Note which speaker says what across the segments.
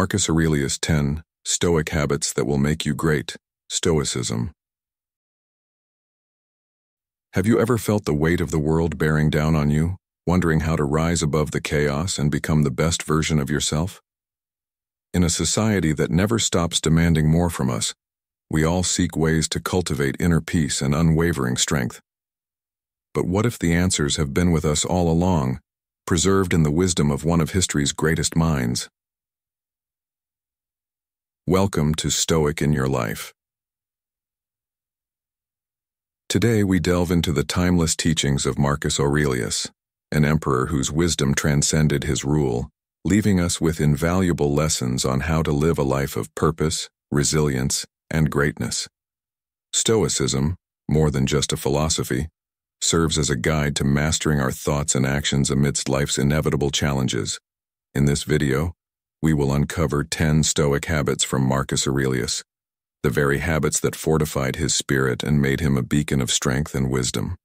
Speaker 1: Marcus Aurelius 10 Stoic Habits That Will Make You Great. Stoicism. Have you ever felt the weight of the world bearing down on you, wondering how to rise above the chaos and become the best version of yourself? In a society that never stops demanding more from us, we all seek ways to cultivate inner peace and unwavering strength. But what if the answers have been with us all along, preserved in the wisdom of one of history's greatest minds? Welcome to Stoic in Your Life. Today we delve into the timeless teachings of Marcus Aurelius, an emperor whose wisdom transcended his rule, leaving us with invaluable lessons on how to live a life of purpose, resilience, and greatness. Stoicism, more than just a philosophy, serves as a guide to mastering our thoughts and actions amidst life's inevitable challenges. In this video, we will uncover 10 Stoic habits from Marcus Aurelius, the very habits that fortified his spirit and made him a beacon of strength and wisdom.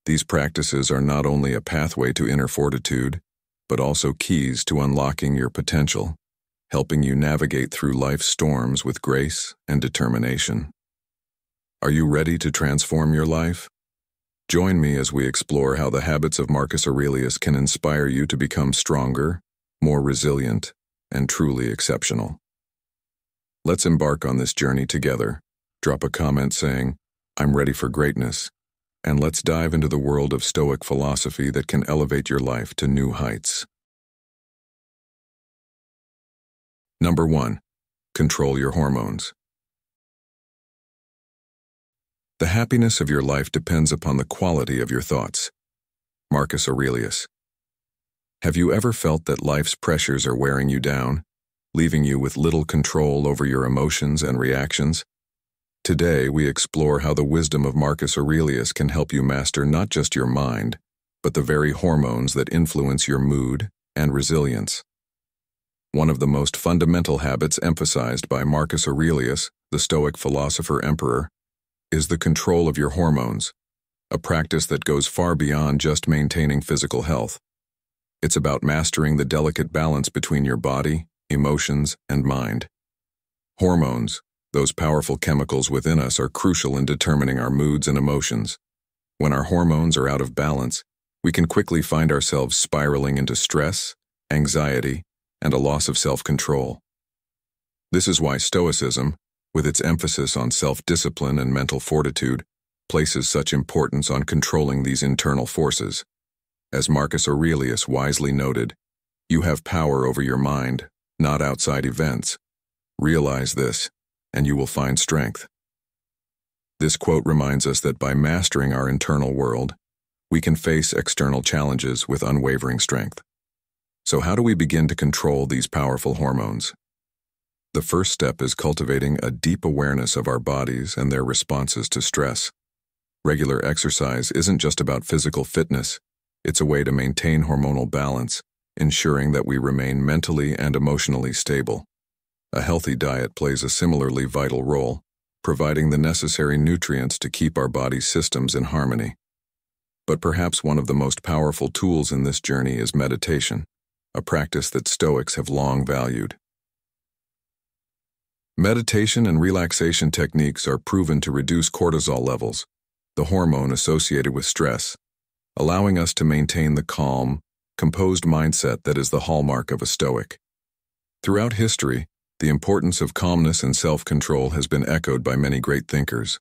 Speaker 1: These practices are not only a pathway to inner fortitude, but also keys to unlocking your potential, helping you navigate through life's storms with grace and determination. Are you ready to transform your life? Join me as we explore how the habits of Marcus Aurelius can inspire you to become stronger, more resilient, and truly exceptional. Let's embark on this journey together. Drop a comment saying, "I'm ready for greatness," and let's dive into the world of Stoic philosophy that can elevate your life to new heights. Number 1. Control your hormones. The happiness of your life depends upon the quality of your thoughts. Marcus Aurelius. Have you ever felt that life's pressures are wearing you down, leaving you with little control over your emotions and reactions? Today, we explore how the wisdom of Marcus Aurelius can help you master not just your mind, but the very hormones that influence your mood and resilience. One of the most fundamental habits emphasized by Marcus Aurelius, the Stoic philosopher-emperor, is the control of your hormones, a practice that goes far beyond just maintaining physical health. It's about mastering the delicate balance between your body, emotions, and mind. Hormones, those powerful chemicals within us, are crucial in determining our moods and emotions. When our hormones are out of balance, we can quickly find ourselves spiraling into stress, anxiety, and a loss of self-control. This is why Stoicism, with its emphasis on self-discipline and mental fortitude, places such importance on controlling these internal forces. As Marcus Aurelius wisely noted, "You have power over your mind, not outside events. Realize this, and you will find strength." This quote reminds us that by mastering our internal world, we can face external challenges with unwavering strength. So how do we begin to control these powerful hormones? The first step is cultivating a deep awareness of our bodies and their responses to stress. Regular exercise isn't just about physical fitness, it's a way to maintain hormonal balance, ensuring that we remain mentally and emotionally stable. A healthy diet plays a similarly vital role, providing the necessary nutrients to keep our body's systems in harmony. But perhaps one of the most powerful tools in this journey is meditation, a practice that Stoics have long valued. Meditation and relaxation techniques are proven to reduce cortisol levels, the hormone associated with stress, allowing us to maintain the calm, composed mindset that is the hallmark of a Stoic. Throughout history, the importance of calmness and self-control has been echoed by many great thinkers.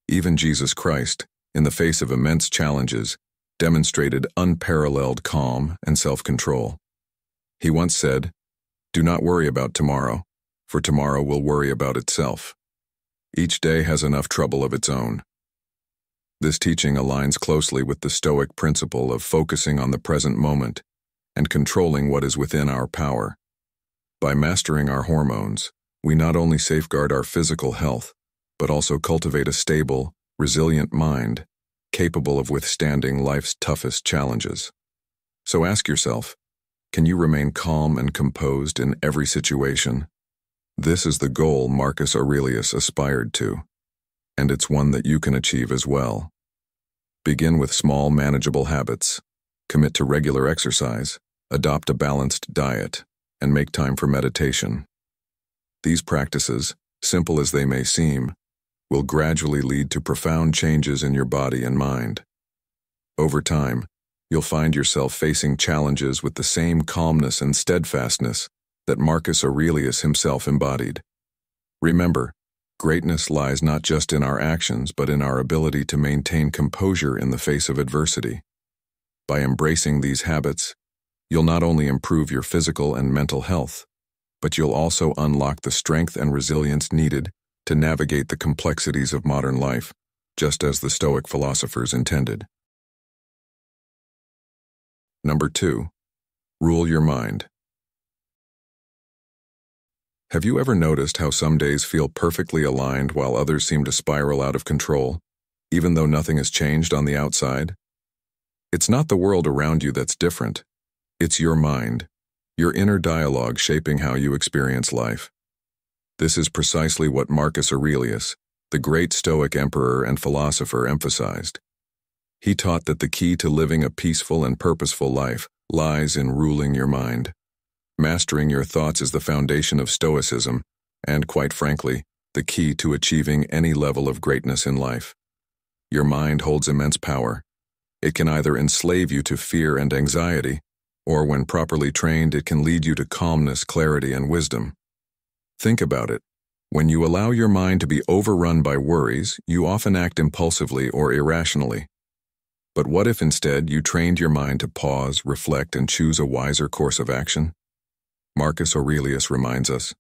Speaker 1: Even Jesus Christ, in the face of immense challenges, demonstrated unparalleled calm and self-control. He once said, "Do not worry about tomorrow, for tomorrow will worry about itself. Each day has enough trouble of its own." This teaching aligns closely with the Stoic principle of focusing on the present moment and controlling what is within our power. By mastering our hormones, we not only safeguard our physical health, but also cultivate a stable, resilient mind, capable of withstanding life's toughest challenges. So ask yourself, can you remain calm and composed in every situation? This is the goal Marcus Aurelius aspired to, and it's one that you can achieve as well. Begin with small, manageable habits. Commit to regular exercise, adopt a balanced diet, and make time for meditation. These practices, simple as they may seem, will gradually lead to profound changes in your body and mind. Over time, you'll find yourself facing challenges with the same calmness and steadfastness that Marcus Aurelius himself embodied. Remember, greatness lies not just in our actions but in our ability to maintain composure in the face of adversity. By embracing these habits, you'll not only improve your physical and mental health, but you'll also unlock the strength and resilience needed to navigate the complexities of modern life, just as the Stoic philosophers intended. Number 2. Rule your mind. Have you ever noticed how some days feel perfectly aligned while others seem to spiral out of control, even though nothing has changed on the outside? It's not the world around you that's different. It's your mind, your inner dialogue shaping how you experience life. This is precisely what Marcus Aurelius, the great Stoic emperor and philosopher, emphasized. He taught that the key to living a peaceful and purposeful life lies in ruling your mind. Mastering your thoughts is the foundation of Stoicism and, quite frankly, the key to achieving any level of greatness in life. Your mind holds immense power. It can either enslave you to fear and anxiety, or when properly trained, it can lead you to calmness, clarity, and wisdom. Think about it. When you allow your mind to be overrun by worries, you often act impulsively or irrationally. But what if instead you trained your mind to pause, reflect, and choose a wiser course of action? Marcus Aurelius reminds us,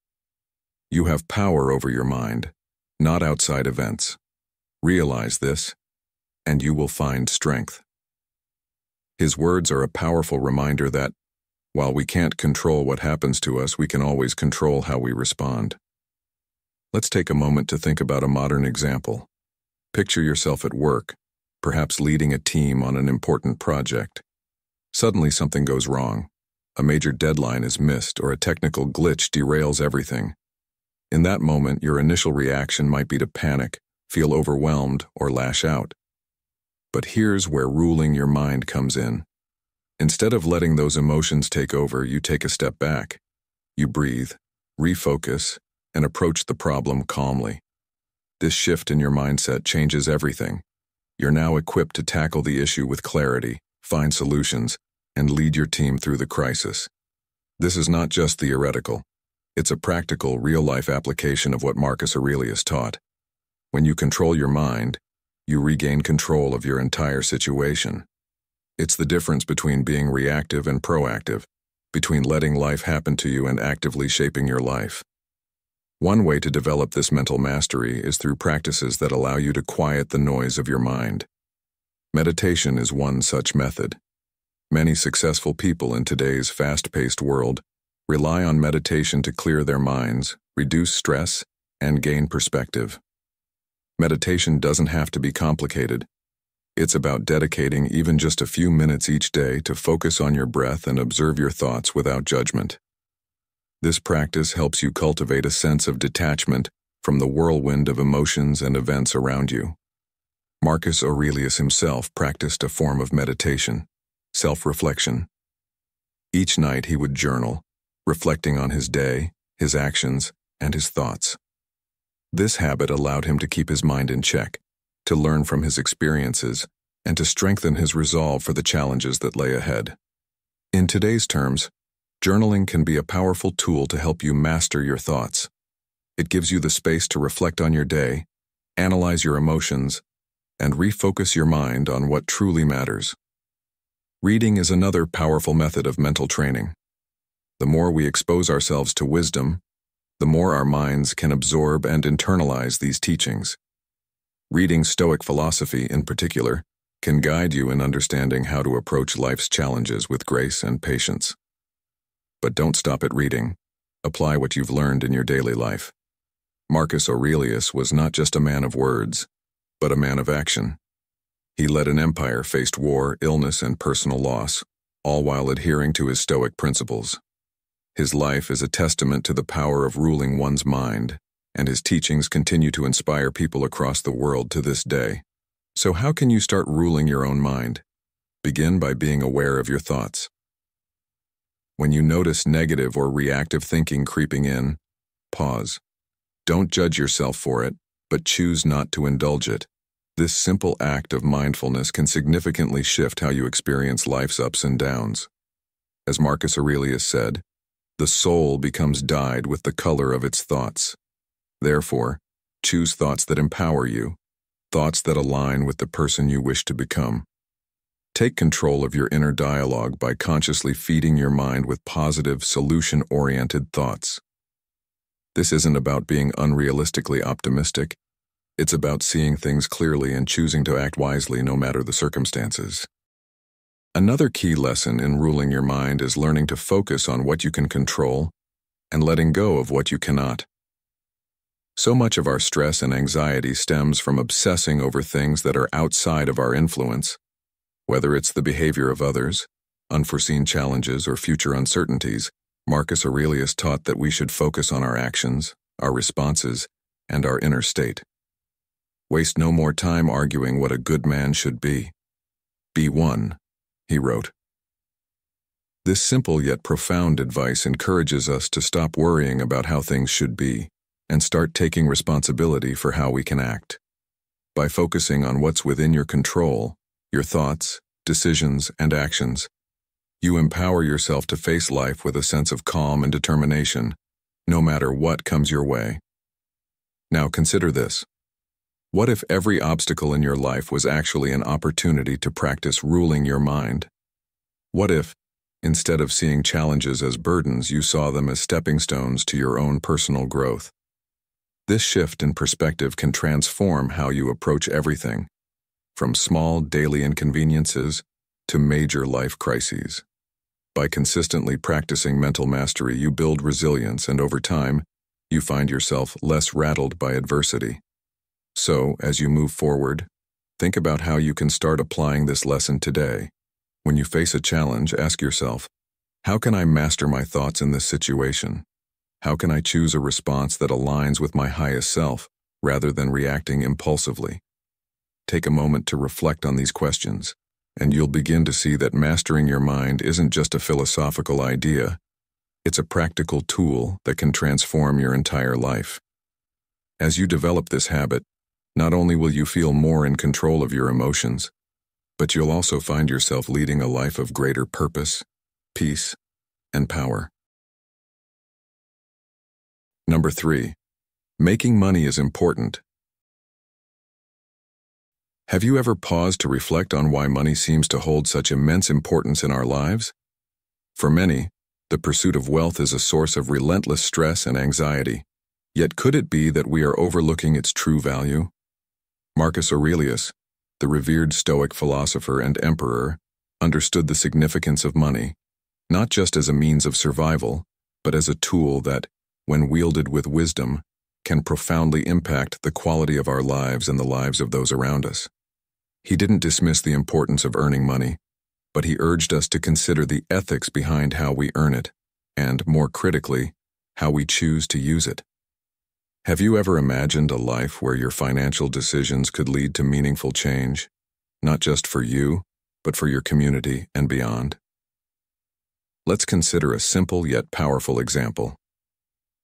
Speaker 1: you have power over your mind, not outside events. Realize this, and you will find strength. His words are a powerful reminder that, while we can't control what happens to us, we can always control how we respond. Let's take a moment to think about a modern example. Picture yourself at work, perhaps leading a team on an important project. Suddenly something goes wrong. A major deadline is missed or a technical glitch derails everything. In that moment, your initial reaction might be to panic, feel overwhelmed, or lash out. But here's where ruling your mind comes in. Instead of letting those emotions take over, you take a step back. You breathe, refocus, and approach the problem calmly. This shift in your mindset changes everything. You're now equipped to tackle the issue with clarity, find solutions, and lead your team through the crisis. This is not just theoretical. It's a practical, real-life application of what Marcus Aurelius taught. When you control your mind, you regain control of your entire situation. It's the difference between being reactive and proactive, between letting life happen to you and actively shaping your life. One way to develop this mental mastery is through practices that allow you to quiet the noise of your mind. Meditation is one such method. Many successful people in today's fast-paced world rely on meditation to clear their minds, reduce stress, and gain perspective. Meditation doesn't have to be complicated. It's about dedicating even just a few minutes each day to focus on your breath and observe your thoughts without judgment. This practice helps you cultivate a sense of detachment from the whirlwind of emotions and events around you. Marcus Aurelius himself practiced a form of meditation, self-reflection. Each night he would journal, reflecting on his day, his actions, and his thoughts. This habit allowed him to keep his mind in check, to learn from his experiences, and to strengthen his resolve for the challenges that lay ahead. In today's terms, journaling can be a powerful tool to help you master your thoughts. It gives you the space to reflect on your day, analyze your emotions, and refocus your mind on what truly matters. Reading is another powerful method of mental training. The more we expose ourselves to wisdom, the more our minds can absorb and internalize these teachings. Reading Stoic philosophy, in particular, can guide you in understanding how to approach life's challenges with grace and patience. But don't stop at reading. Apply what you've learned in your daily life. Marcus Aurelius was not just a man of words, but a man of action. He led an empire, faced war, illness, and personal loss, all while adhering to his Stoic principles. His life is a testament to the power of ruling one's mind, and his teachings continue to inspire people across the world to this day. So how can you start ruling your own mind? Begin by being aware of your thoughts. When you notice negative or reactive thinking creeping in, pause. Don't judge yourself for it, but choose not to indulge it. This simple act of mindfulness can significantly shift how you experience life's ups and downs. As Marcus Aurelius said, "The soul becomes dyed with the color of its thoughts." Therefore, choose thoughts that empower you, thoughts that align with the person you wish to become. Take control of your inner dialogue by consciously feeding your mind with positive, solution-oriented thoughts. This isn't about being unrealistically optimistic. It's about seeing things clearly and choosing to act wisely no matter the circumstances. Another key lesson in ruling your mind is learning to focus on what you can control and letting go of what you cannot. So much of our stress and anxiety stems from obsessing over things that are outside of our influence. Whether it's the behavior of others, unforeseen challenges, or future uncertainties, Marcus Aurelius taught that we should focus on our actions, our responses, and our inner state. Waste no more time arguing what a good man should be. Be one, he wrote. This simple yet profound advice encourages us to stop worrying about how things should be and start taking responsibility for how we can act. By focusing on what's within your control, your thoughts, decisions, and actions, you empower yourself to face life with a sense of calm and determination, no matter what comes your way. Now consider this. What if every obstacle in your life was actually an opportunity to practice ruling your mind? What if, instead of seeing challenges as burdens, you saw them as stepping stones to your own personal growth? This shift in perspective can transform how you approach everything, from small daily inconveniences to major life crises. By consistently practicing mental mastery, you build resilience, and over time, you find yourself less rattled by adversity. So, as you move forward, think about how you can start applying this lesson today. When you face a challenge, ask yourself, how can I master my thoughts in this situation? How can I choose a response that aligns with my highest self, rather than reacting impulsively? Take a moment to reflect on these questions, and you'll begin to see that mastering your mind isn't just a philosophical idea. It's a practical tool that can transform your entire life. As you develop this habit, not only will you feel more in control of your emotions, but you'll also find yourself leading a life of greater purpose, peace, and power. Number 3. Making money is important. Have you ever paused to reflect on why money seems to hold such immense importance in our lives? For many, the pursuit of wealth is a source of relentless stress and anxiety. Yet could it be that we are overlooking its true value? Marcus Aurelius, the revered Stoic philosopher and emperor, understood the significance of money, not just as a means of survival, but as a tool that, when wielded with wisdom, can profoundly impact the quality of our lives and the lives of those around us. He didn't dismiss the importance of earning money, but he urged us to consider the ethics behind how we earn it, and, more critically, how we choose to use it. Have you ever imagined a life where your financial decisions could lead to meaningful change, not just for you, but for your community and beyond? Let's consider a simple yet powerful example.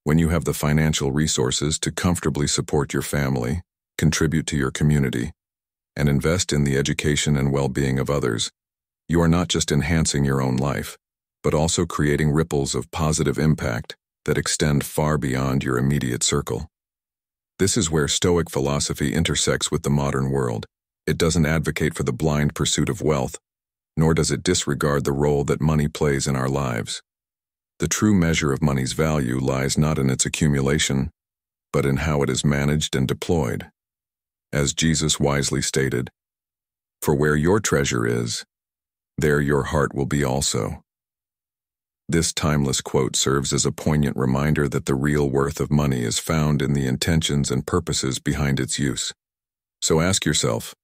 Speaker 1: When you have the financial resources to comfortably support your family, contribute to your community, and invest in the education and well-being of others, you are not just enhancing your own life, but also creating ripples of positive impact that extend far beyond your immediate circle. This is where Stoic philosophy intersects with the modern world. It doesn't advocate for the blind pursuit of wealth, nor does it disregard the role that money plays in our lives. The true measure of money's value lies not in its accumulation, but in how it is managed and deployed. As Jesus wisely stated, "For where your treasure is, there your heart will be also." This timeless quote serves as a poignant reminder that the real worth of money is found in the intentions and purposes behind its use. So ask yourself,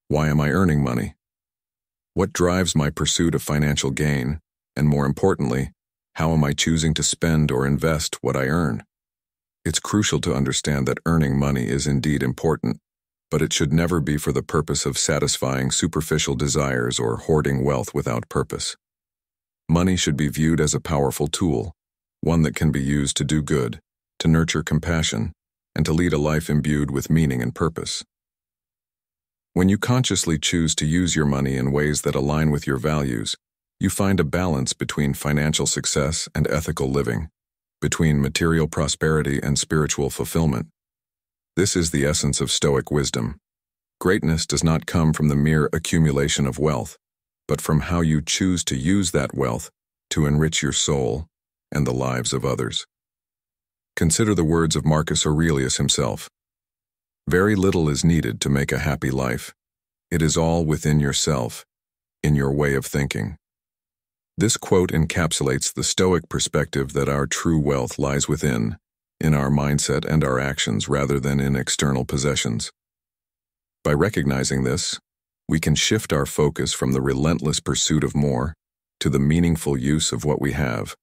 Speaker 1: why am I earning money? What drives my pursuit of financial gain? And more importantly, how am I choosing to spend or invest what I earn? It's crucial to understand that earning money is indeed important, but it should never be for the purpose of satisfying superficial desires or hoarding wealth without purpose. Money should be viewed as a powerful tool, one that can be used to do good, to nurture compassion, and to lead a life imbued with meaning and purpose. When you consciously choose to use your money in ways that align with your values, you find a balance between financial success and ethical living, between material prosperity and spiritual fulfillment. This is the essence of Stoic wisdom. Greatness does not come from the mere accumulation of wealth, but from how you choose to use that wealth to enrich your soul and the lives of others. Consider the words of Marcus Aurelius himself. Very little is needed to make a happy life. It is all within yourself, in your way of thinking. This quote encapsulates the Stoic perspective that our true wealth lies within, in our mindset and our actions rather than in external possessions. By recognizing this, we can shift our focus from the relentless pursuit of more to the meaningful use of what we have.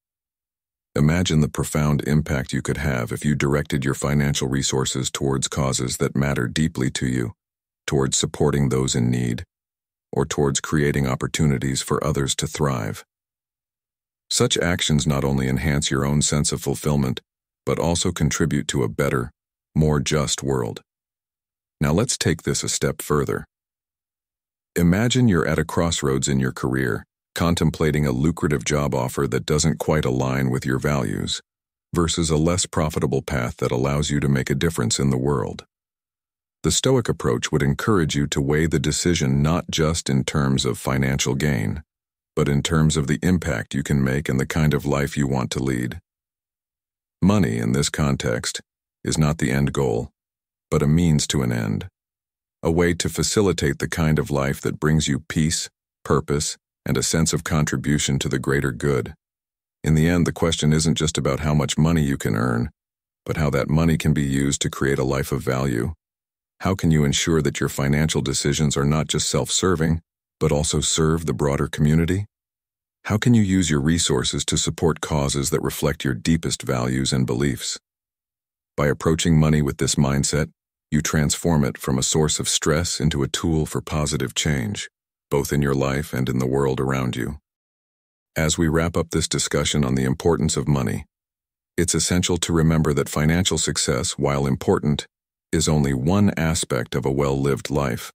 Speaker 1: Imagine the profound impact you could have if you directed your financial resources towards causes that matter deeply to you, towards supporting those in need, or towards creating opportunities for others to thrive. Such actions not only enhance your own sense of fulfillment, but also contribute to a better, more just world. Now let's take this a step further. Imagine you're at a crossroads in your career, contemplating a lucrative job offer that doesn't quite align with your values, versus a less profitable path that allows you to make a difference in the world. The Stoic approach would encourage you to weigh the decision not just in terms of financial gain, but in terms of the impact you can make and the kind of life you want to lead. Money, in this context, is not the end goal, but a means to an end, a way to facilitate the kind of life that brings you peace, purpose, and a sense of contribution to the greater good. In the end, the question isn't just about how much money you can earn, but how that money can be used to create a life of value. How can you ensure that your financial decisions are not just self-serving, but also serve the broader community? How can you use your resources to support causes that reflect your deepest values and beliefs? By approaching money with this mindset, you transform it from a source of stress into a tool for positive change, both in your life and in the world around you. As we wrap up this discussion on the importance of money, it's essential to remember that financial success, while important, is only one aspect of a well-lived life.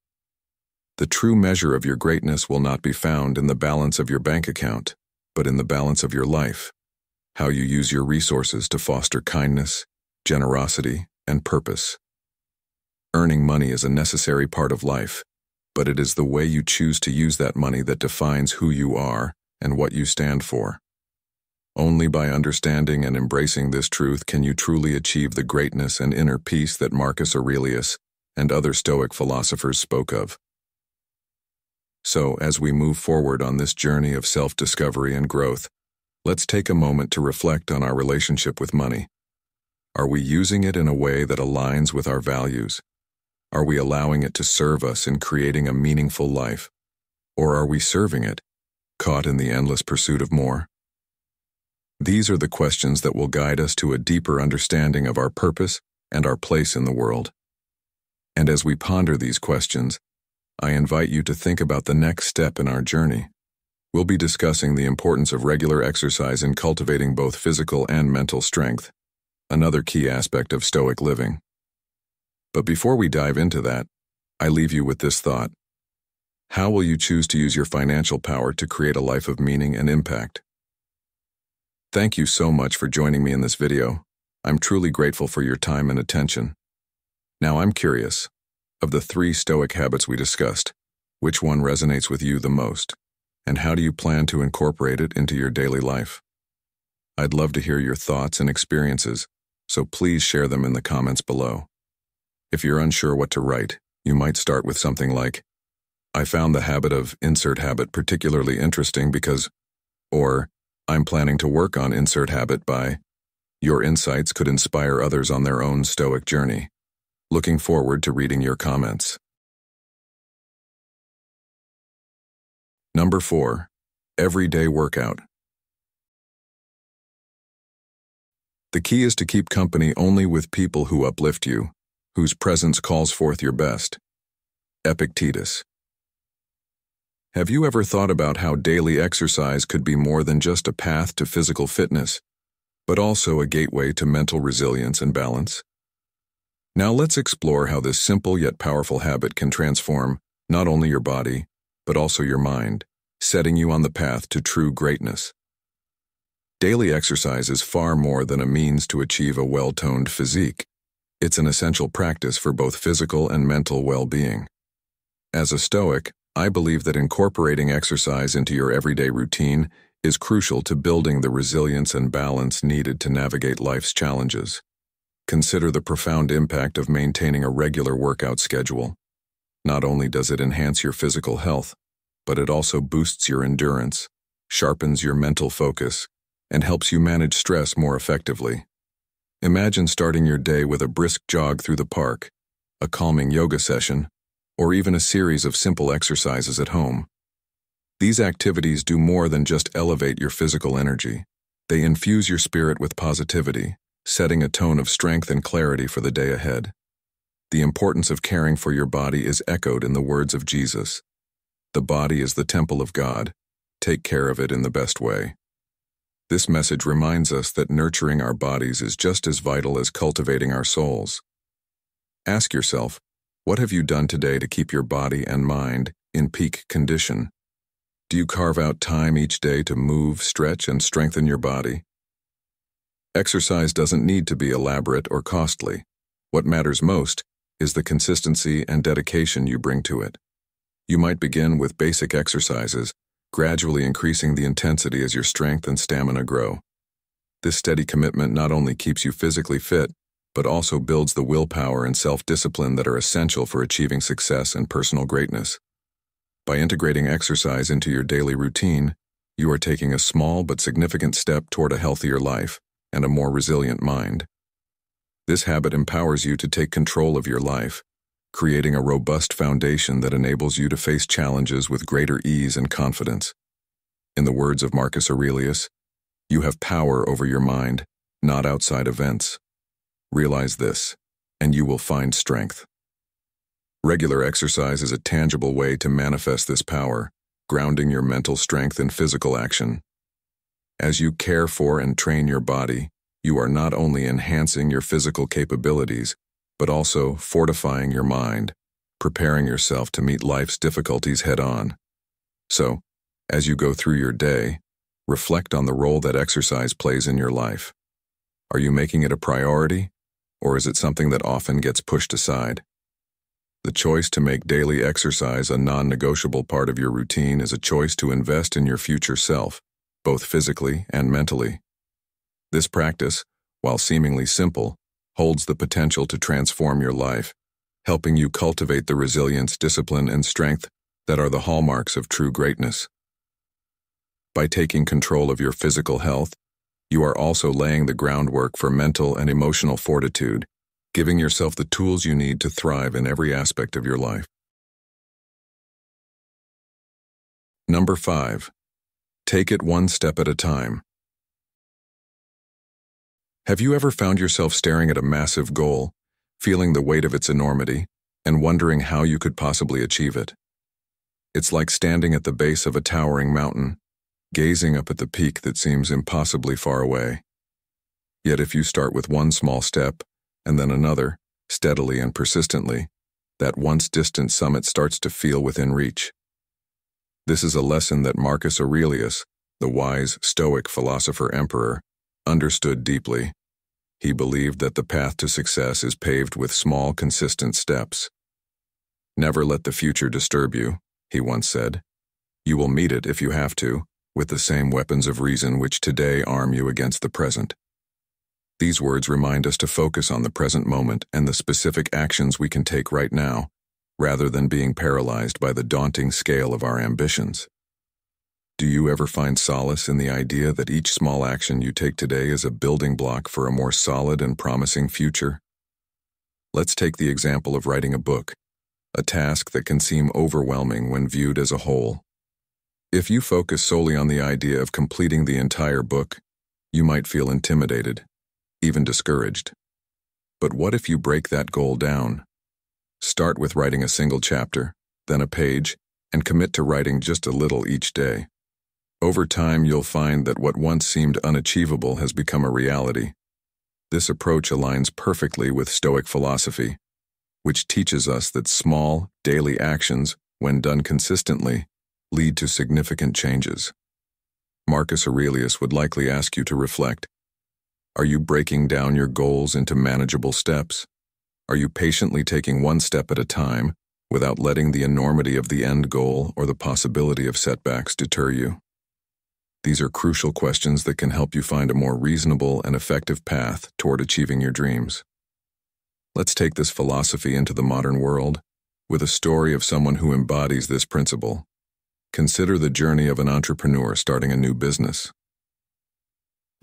Speaker 1: The true measure of your greatness will not be found in the balance of your bank account, but in the balance of your life, how you use your resources to foster kindness, generosity, and purpose. Earning money is a necessary part of life, but it is the way you choose to use that money that defines who you are and what you stand for. Only by understanding and embracing this truth can you truly achieve the greatness and inner peace that Marcus Aurelius and other Stoic philosophers spoke of. So, as we move forward on this journey of self-discovery and growth, let's take a moment to reflect on our relationship with money. Are we using it in a way that aligns with our values? Are we allowing it to serve us in creating a meaningful life? Or are we serving it, caught in the endless pursuit of more? These are the questions that will guide us to a deeper understanding of our purpose and our place in the world. And as we ponder these questions, I invite you to think about the next step in our journey. We'll be discussing the importance of regular exercise in cultivating both physical and mental strength, another key aspect of Stoic living. But before we dive into that, I leave you with this thought. How will you choose to use your financial power to create a life of meaning and impact? Thank you so much for joining me in this video. I'm truly grateful for your time and attention. Now I'm curious, of the 3 Stoic habits we discussed, which one resonates with you the most? And how do you plan to incorporate it into your daily life? I'd love to hear your thoughts and experiences, so please share them in the comments below. If you're unsure what to write, you might start with something like, I found the habit of insert habit particularly interesting because, or, I'm planning to work on insert habit by. Your insights could inspire others on their own Stoic journey. Looking forward to reading your comments. Number 4. Everyday workout. The key is to keep company only with people who uplift you, whose presence calls forth your best. Epictetus. Have you ever thought about how daily exercise could be more than just a path to physical fitness, but also a gateway to mental resilience and balance. Now let's explore how this simple yet powerful habit can transform not only your body, but also your mind, setting you on the path to true greatness. Daily exercise is far more than a means to achieve a well-toned physique. It's an essential practice for both physical and mental well-being. As a Stoic, I believe that incorporating exercise into your everyday routine is crucial to building the resilience and balance needed to navigate life's challenges. Consider the profound impact of maintaining a regular workout schedule. Not only does it enhance your physical health, but it also boosts your endurance, sharpens your mental focus, and helps you manage stress more effectively. Imagine starting your day with a brisk jog through the park, a calming yoga session, or even a series of simple exercises at home. These activities do more than just elevate your physical energy. They infuse your spirit with positivity, setting a tone of strength and clarity for the day ahead. The importance of caring for your body is echoed in the words of Jesus. The body is the temple of God. Take care of it in the best way. This message reminds us that nurturing our bodies is just as vital as cultivating our souls. Ask yourself, what have you done today to keep your body and mind in peak condition? Do you carve out time each day to move, stretch, and strengthen your body? Exercise doesn't need to be elaborate or costly. What matters most is the consistency and dedication you bring to it. You might begin with basic exercises, gradually increasing the intensity as your strength and stamina grow. This steady commitment not only keeps you physically fit, but also builds the willpower and self-discipline that are essential for achieving success and personal greatness. By integrating exercise into your daily routine, you are taking a small but significant step toward a healthier life and a more resilient mind. This habit empowers you to take control of your life, creating a robust foundation that enables you to face challenges with greater ease and confidence. In the words of Marcus Aurelius, you have power over your mind, not outside events. Realize this, and you will find strength. Regular exercise is a tangible way to manifest this power, grounding your mental strength in physical action. As you care for and train your body, you are not only enhancing your physical capabilities, but also fortifying your mind, preparing yourself to meet life's difficulties head-on. So, as you go through your day, reflect on the role that exercise plays in your life. Are you making it a priority, or is it something that often gets pushed aside? The choice to make daily exercise a non-negotiable part of your routine is a choice to invest in your future self, both physically and mentally. This practice, while seemingly simple, holds the potential to transform your life, helping you cultivate the resilience, discipline, and strength that are the hallmarks of true greatness. By taking control of your physical health, you are also laying the groundwork for mental and emotional fortitude, giving yourself the tools you need to thrive in every aspect of your life. Number 5. Take it one step at a time. Have you ever found yourself staring at a massive goal, feeling the weight of its enormity, and wondering how you could possibly achieve it? It's like standing at the base of a towering mountain, gazing up at the peak that seems impossibly far away. Yet if you start with one small step, and then another, steadily and persistently, that once distant summit starts to feel within reach. This is a lesson that Marcus Aurelius, the wise Stoic philosopher-emperor, understood deeply. He believed that the path to success is paved with small, consistent steps. Never let the future disturb you, he once said. You will meet it if you have to, with the same weapons of reason which today arm you against the present. These words remind us to focus on the present moment and the specific actions we can take right now, rather than being paralyzed by the daunting scale of our ambitions. Do you ever find solace in the idea that each small action you take today is a building block for a more solid and promising future? Let's take the example of writing a book, a task that can seem overwhelming when viewed as a whole. If you focus solely on the idea of completing the entire book, you might feel intimidated, even discouraged. But what if you break that goal down? Start with writing a single chapter, then a page, and commit to writing just a little each day. Over time, you'll find that what once seemed unachievable has become a reality. This approach aligns perfectly with Stoic philosophy, which teaches us that small, daily actions, when done consistently, lead to significant changes. Marcus Aurelius would likely ask you to reflect. Are you breaking down your goals into manageable steps? Are you patiently taking one step at a time without letting the enormity of the end goal or the possibility of setbacks deter you? These are crucial questions that can help you find a more reasonable and effective path toward achieving your dreams. Let's take this philosophy into the modern world with a story of someone who embodies this principle. Consider the journey of an entrepreneur starting a new business.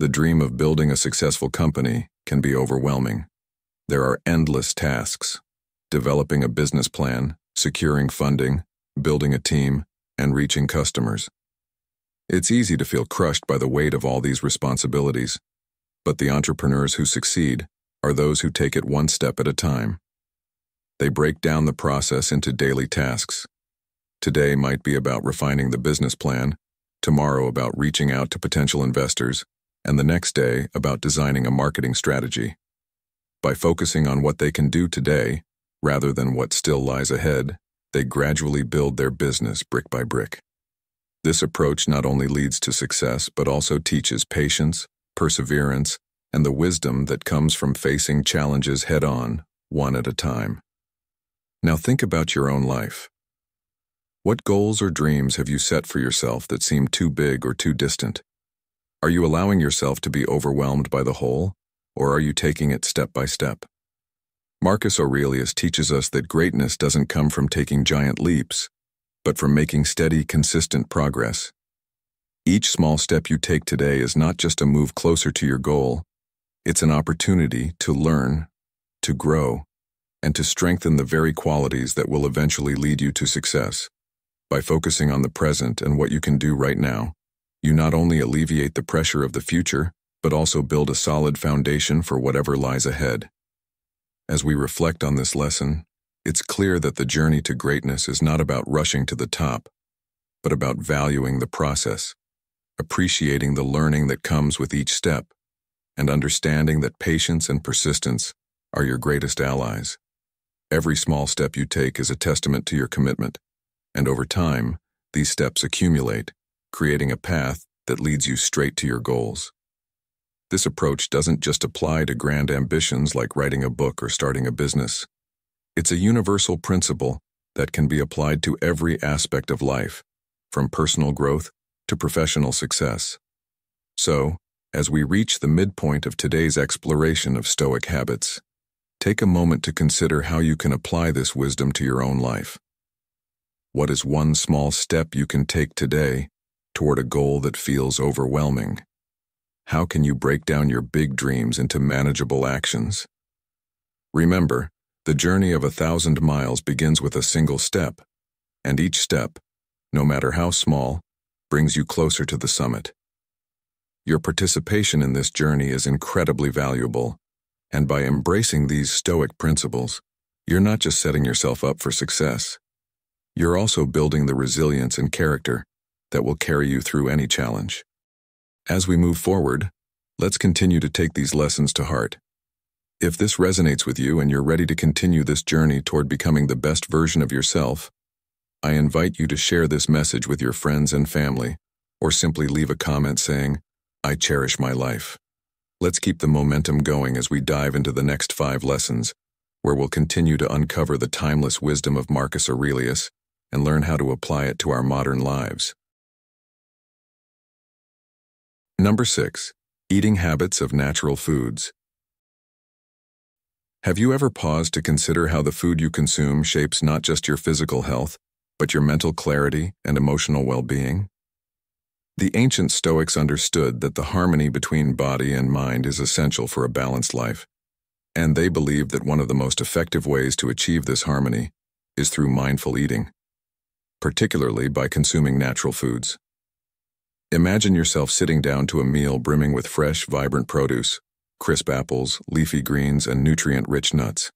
Speaker 1: The dream of building a successful company can be overwhelming. There are endless tasks: developing a business plan, securing funding, building a team, and reaching customers. It's easy to feel crushed by the weight of all these responsibilities, but the entrepreneurs who succeed are those who take it one step at a time. They break down the process into daily tasks. Today might be about refining the business plan, tomorrow about reaching out to potential investors, and the next day about designing a marketing strategy. By focusing on what they can do today, rather than what still lies ahead, they gradually build their business brick by brick. This approach not only leads to success, but also teaches patience, perseverance, and the wisdom that comes from facing challenges head-on, one at a time. Now think about your own life. What goals or dreams have you set for yourself that seem too big or too distant? Are you allowing yourself to be overwhelmed by the whole, or are you taking it step by step? Marcus Aurelius teaches us that greatness doesn't come from taking giant leaps, but from making steady, consistent progress. Each small step you take today is not just a move closer to your goal, it's an opportunity to learn, to grow, and to strengthen the very qualities that will eventually lead you to success. By focusing on the present and what you can do right now, you not only alleviate the pressure of the future, but also build a solid foundation for whatever lies ahead. As we reflect on this lesson, it's clear that the journey to greatness is not about rushing to the top, but about valuing the process, appreciating the learning that comes with each step, and understanding that patience and persistence are your greatest allies. Every small step you take is a testament to your commitment, and over time, these steps accumulate, creating a path that leads you straight to your goals. This approach doesn't just apply to grand ambitions like writing a book or starting a business. It's a universal principle that can be applied to every aspect of life, from personal growth to professional success. So, as we reach the midpoint of today's exploration of Stoic habits, take a moment to consider how you can apply this wisdom to your own life. What is one small step you can take today toward a goal that feels overwhelming? How can you break down your big dreams into manageable actions? Remember, the journey of 1,000 miles begins with a single step, and each step, no matter how small, brings you closer to the summit. Your participation in this journey is incredibly valuable, and by embracing these Stoic principles, you're not just setting yourself up for success. You're also building the resilience and character that will carry you through any challenge. As we move forward, let's continue to take these lessons to heart. If this resonates with you and you're ready to continue this journey toward becoming the best version of yourself, I invite you to share this message with your friends and family, or simply leave a comment saying, "I cherish my life." Let's keep the momentum going as we dive into the next 5 lessons, where we'll continue to uncover the timeless wisdom of Marcus Aurelius and learn how to apply it to our modern lives. Number 6. Eating habits of natural foods. Have you ever paused to consider how the food you consume shapes not just your physical health, but your mental clarity and emotional well-being? The ancient Stoics understood that the harmony between body and mind is essential for a balanced life, and they believed that one of the most effective ways to achieve this harmony is through mindful eating, particularly by consuming natural foods. Imagine yourself sitting down to a meal brimming with fresh, vibrant produce, crisp apples, leafy greens, and nutrient-rich nuts.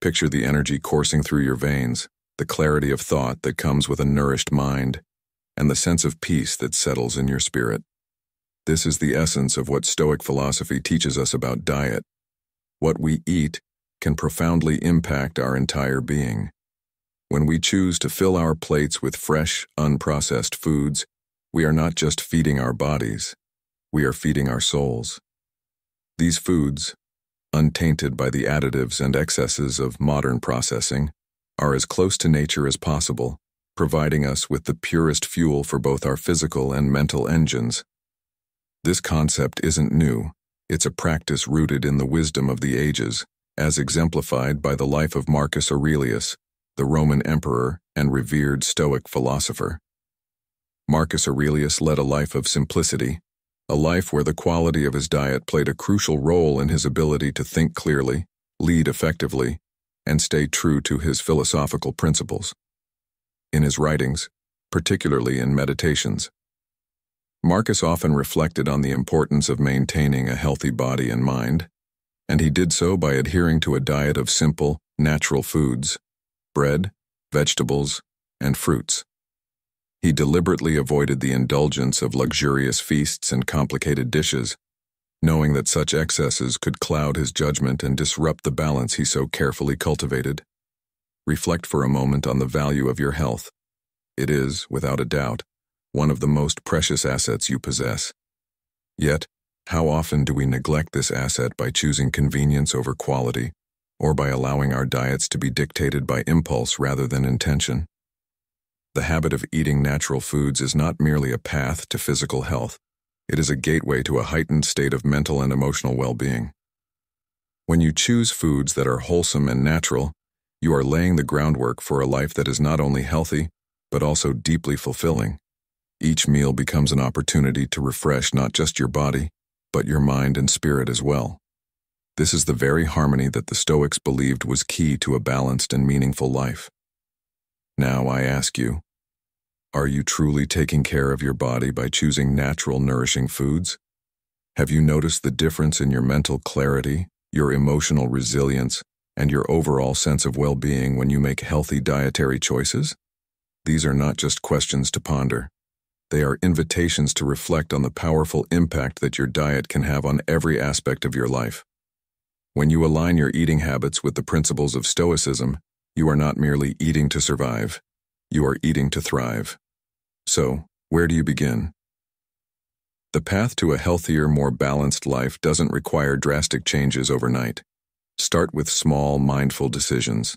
Speaker 1: Picture the energy coursing through your veins, the clarity of thought that comes with a nourished mind, and the sense of peace that settles in your spirit. This is the essence of what Stoic philosophy teaches us about diet. What we eat can profoundly impact our entire being. When we choose to fill our plates with fresh, unprocessed foods, we are not just feeding our bodies, we are feeding our souls. These foods, untainted by the additives and excesses of modern processing, are as close to nature as possible, providing us with the purest fuel for both our physical and mental engines. This concept isn't new. It's a practice rooted in the wisdom of the ages, as exemplified by the life of Marcus Aurelius, the Roman emperor and revered Stoic philosopher. Marcus Aurelius led a life of simplicity, a life where the quality of his diet played a crucial role in his ability to think clearly, lead effectively, and stay true to his philosophical principles. In his writings, particularly in Meditations, Marcus often reflected on the importance of maintaining a healthy body and mind, and he did so by adhering to a diet of simple, natural foods: bread, vegetables, and fruits. He deliberately avoided the indulgence of luxurious feasts and complicated dishes, knowing that such excesses could cloud his judgment and disrupt the balance he so carefully cultivated. Reflect for a moment on the value of your health. It is, without a doubt, one of the most precious assets you possess. Yet, how often do we neglect this asset by choosing convenience over quality, or by allowing our diets to be dictated by impulse rather than intention? The habit of eating natural foods is not merely a path to physical health. It is a gateway to a heightened state of mental and emotional well-being. When you choose foods that are wholesome and natural, you are laying the groundwork for a life that is not only healthy, but also deeply fulfilling. Each meal becomes an opportunity to refresh not just your body, but your mind and spirit as well. This is the very harmony that the Stoics believed was key to a balanced and meaningful life. Now I ask you, are you truly taking care of your body by choosing natural, nourishing foods? Have you noticed the difference in your mental clarity, your emotional resilience, and your overall sense of well-being when you make healthy dietary choices? These are not just questions to ponder. They are invitations to reflect on the powerful impact that your diet can have on every aspect of your life. When you align your eating habits with the principles of Stoicism, you are not merely eating to survive, you are eating to thrive. So, where do you begin? The path to a healthier, more balanced life doesn't require drastic changes overnight. Start with small, mindful decisions.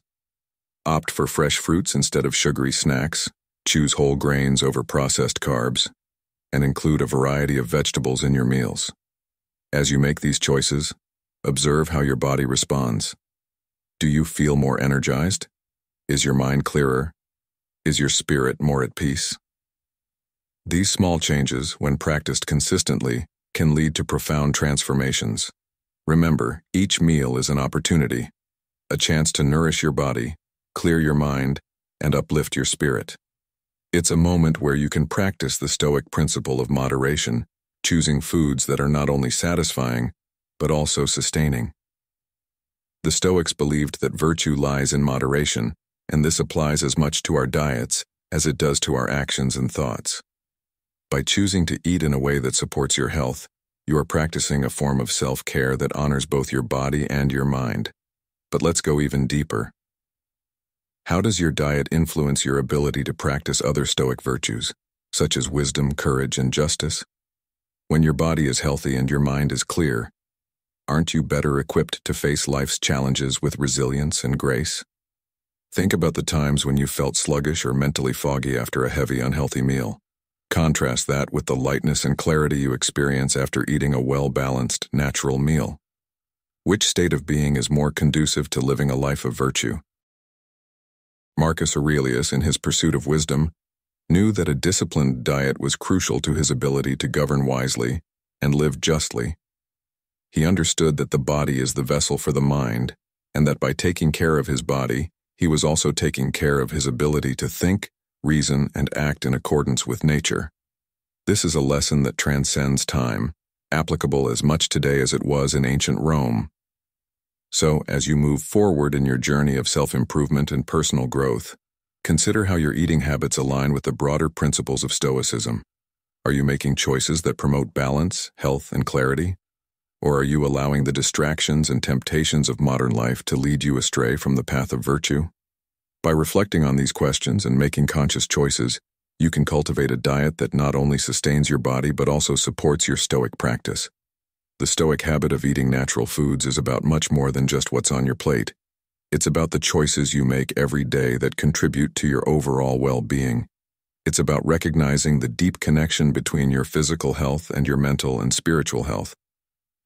Speaker 1: Opt for fresh fruits instead of sugary snacks, choose whole grains over processed carbs, and include a variety of vegetables in your meals. As you make these choices, observe how your body responds. Do you feel more energized? Is your mind clearer? Is your spirit more at peace? These small changes, when practiced consistently, can lead to profound transformations. Remember, each meal is an opportunity, a chance to nourish your body, clear your mind, and uplift your spirit. It's a moment where you can practice the Stoic principle of moderation, choosing foods that are not only satisfying, but also sustaining. The Stoics believed that virtue lies in moderation, and this applies as much to our diets as it does to our actions and thoughts. By choosing to eat in a way that supports your health, you are practicing a form of self-care that honors both your body and your mind. But let's go even deeper. How does your diet influence your ability to practice other Stoic virtues, such as wisdom, courage, and justice? When your body is healthy and your mind is clear, aren't you better equipped to face life's challenges with resilience and grace? Think about the times when you felt sluggish or mentally foggy after a heavy, unhealthy meal. Contrast that with the lightness and clarity you experience after eating a well-balanced, natural meal. Which state of being is more conducive to living a life of virtue? Marcus Aurelius, in his pursuit of wisdom, knew that a disciplined diet was crucial to his ability to govern wisely and live justly. He understood that the body is the vessel for the mind, and that by taking care of his body, he was also taking care of his ability to think, reason, and act in accordance with nature. This is a lesson that transcends time, applicable as much today as it was in ancient Rome. So, as you move forward in your journey of self-improvement and personal growth, Consider how your eating habits align with the broader principles of Stoicism. Are you making choices that promote balance, health, and clarity? Or are you allowing the distractions and temptations of modern life to lead you astray from the path of virtue? By reflecting on these questions and making conscious choices, you can cultivate a diet that not only sustains your body but also supports your Stoic practice. The Stoic habit of eating natural foods is about much more than just what's on your plate. It's about the choices you make every day that contribute to your overall well-being. It's about recognizing the deep connection between your physical health and your mental and spiritual health.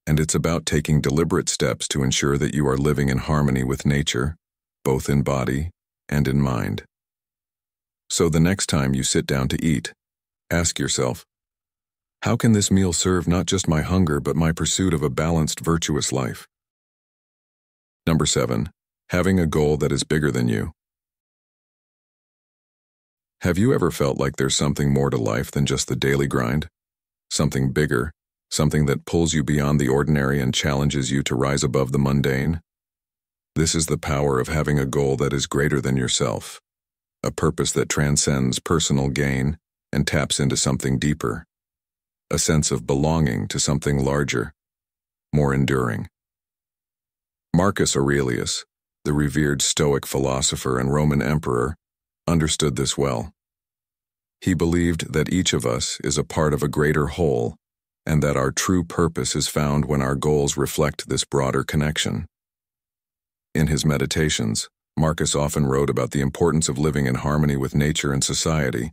Speaker 1: And it's about taking deliberate steps to ensure that you are living in harmony with nature, both in body and in mind. So the next time you sit down to eat, ask yourself, how can this meal serve not just my hunger but my pursuit of a balanced, virtuous life? Number 7. Having a goal that is bigger than you. Have you ever felt like there's something more to life than just the daily grind? Something bigger, something that pulls you beyond the ordinary and challenges you to rise above the mundane? This is the power of having a goal that is greater than yourself, a purpose that transcends personal gain and taps into something deeper, a sense of belonging to something larger, more enduring. Marcus Aurelius, the revered Stoic philosopher and Roman emperor, understood this well. He believed that each of us is a part of a greater whole, and that our true purpose is found when our goals reflect this broader connection. In his meditations, Marcus often wrote about the importance of living in harmony with nature and society,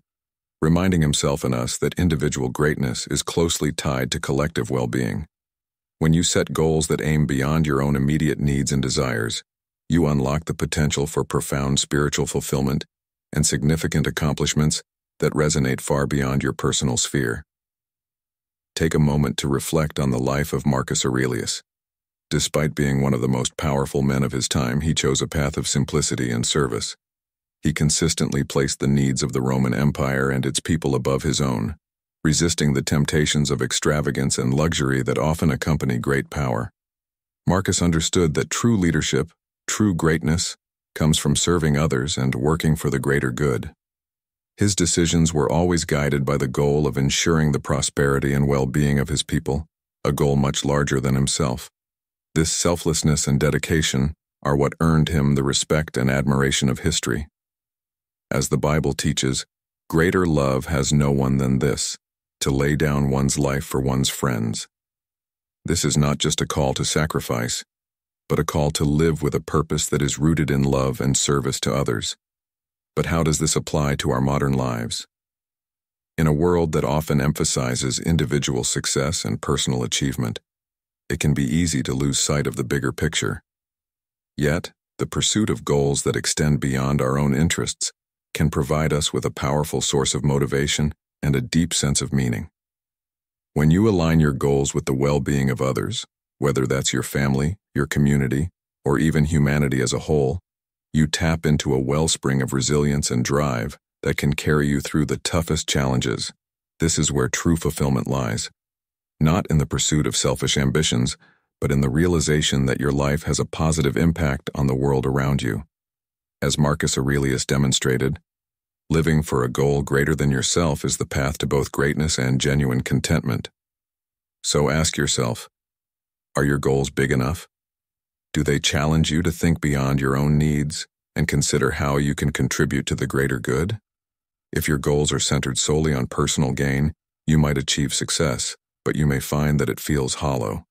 Speaker 1: reminding himself and us that individual greatness is closely tied to collective well-being. When you set goals that aim beyond your own immediate needs and desires, you unlock the potential for profound spiritual fulfillment and significant accomplishments that resonate far beyond your personal sphere. Take a moment to reflect on the life of Marcus Aurelius. Despite being one of the most powerful men of his time, he chose a path of simplicity and service. He consistently placed the needs of the Roman Empire and its people above his own, resisting the temptations of extravagance and luxury that often accompany great power. Marcus understood that true leadership, true greatness, comes from serving others and working for the greater good. His decisions were always guided by the goal of ensuring the prosperity and well-being of his people, a goal much larger than himself. This selflessness and dedication are what earned him the respect and admiration of history. As the Bible teaches, greater love has no one than this, to lay down one's life for one's friends. This is not just a call to sacrifice, but a call to live with a purpose that is rooted in love and service to others. But how does this apply to our modern lives? In a world that often emphasizes individual success and personal achievement, it can be easy to lose sight of the bigger picture. Yet, the pursuit of goals that extend beyond our own interests can provide us with a powerful source of motivation and a deep sense of meaning. When you align your goals with the well-being of others, whether that's your family, your community, or even humanity as a whole, you tap into a wellspring of resilience and drive that can carry you through the toughest challenges. This is where true fulfillment lies. Not in the pursuit of selfish ambitions, but in the realization that your life has a positive impact on the world around you. As Marcus Aurelius demonstrated, living for a goal greater than yourself is the path to both greatness and genuine contentment. So ask yourself, are your goals big enough? Do they challenge you to think beyond your own needs and consider how you can contribute to the greater good? If your goals are centered solely on personal gain, you might achieve success, but you may find that it feels hollow.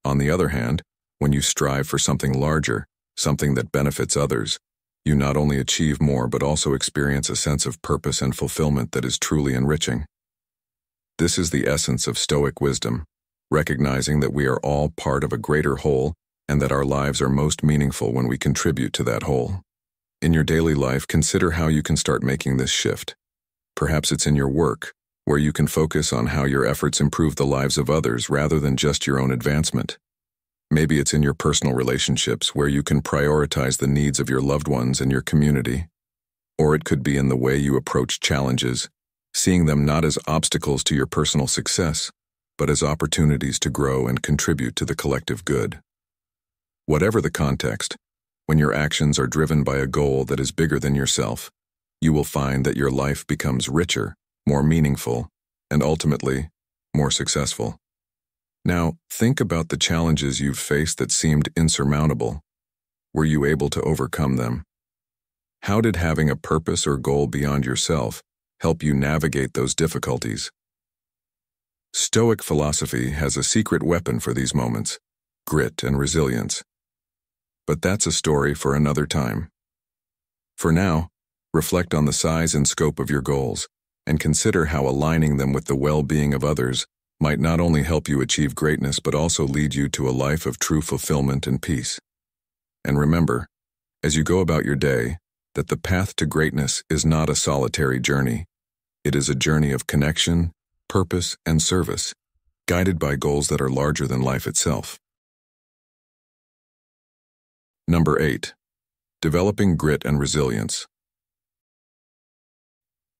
Speaker 1: On the other hand, when you strive for something larger, something that benefits others, you not only achieve more but also experience a sense of purpose and fulfillment that is truly enriching. This is the essence of Stoic wisdom, recognizing that we are all part of a greater whole and that our lives are most meaningful when we contribute to that whole. In your daily life, consider how you can start making this shift. Perhaps it's in your work, where you can focus on how your efforts improve the lives of others rather than just your own advancement. Maybe it's in your personal relationships, where you can prioritize the needs of your loved ones and your community. Or it could be in the way you approach challenges, seeing them not as obstacles to your personal success, but as opportunities to grow and contribute to the collective good. Whatever the context, when your actions are driven by a goal that is bigger than yourself, you will find that your life becomes richer, more meaningful, and ultimately, more successful. Now, think about the challenges you've faced that seemed insurmountable. Were you able to overcome them? How did having a purpose or goal beyond yourself help you navigate those difficulties? Stoic philosophy has a secret weapon for these moments: grit and resilience. But that's a story for another time. For now, reflect on the size and scope of your goals, and consider how aligning them with the well-being of others might not only help you achieve greatness but also lead you to a life of true fulfillment and peace. And remember, as you go about your day, that the path to greatness is not a solitary journey. It is a journey of connection, purpose, and service, guided by goals that are larger than life itself. Number 8. Developing grit and resilience.